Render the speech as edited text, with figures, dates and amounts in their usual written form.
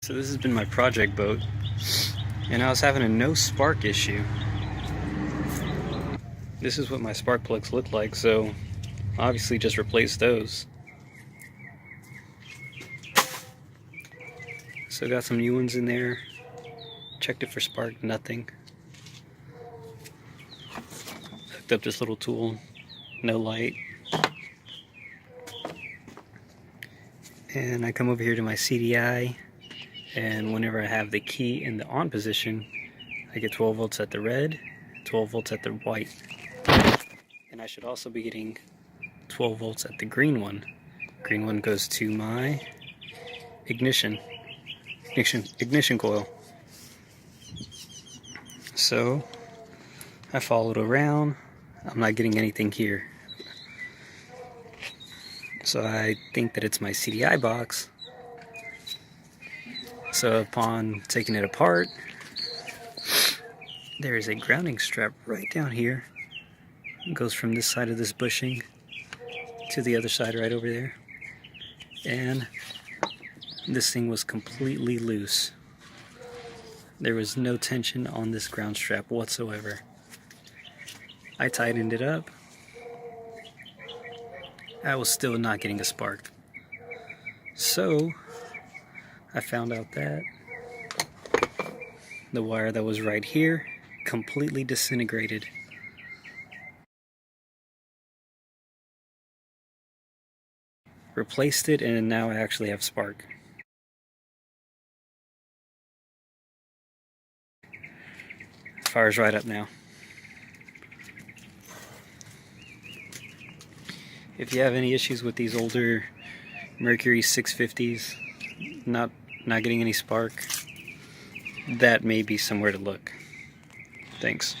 So this has been my project boat, and I was having a no spark issue. This is what my spark plugs look like, so obviously just replace those. So got some new ones in there, checked it for spark, nothing. Hooked up this little tool, no light. And I come over here to my CDI, and whenever I have the key in the on position, I get 12 volts at the red, 12 volts at the white. And I should also be getting 12 volts at the green one. Green one goes to my ignition coil. So I followed around. I'm not getting anything here. So I think that it's my CDI box. So upon taking it apart, there is a grounding strap right down here. It goes from this side of this bushing to the other side right over there. And this thing was completely loose. There was no tension on this ground strap whatsoever. I tightened it up. I was still not getting a spark. So I found out that the wire that was right here completely disintegrated. Replaced it, and now I actually have spark. Fire's right up now. If you have any issues with these older Mercury 650s not getting any spark, that may be somewhere to look. Thanks.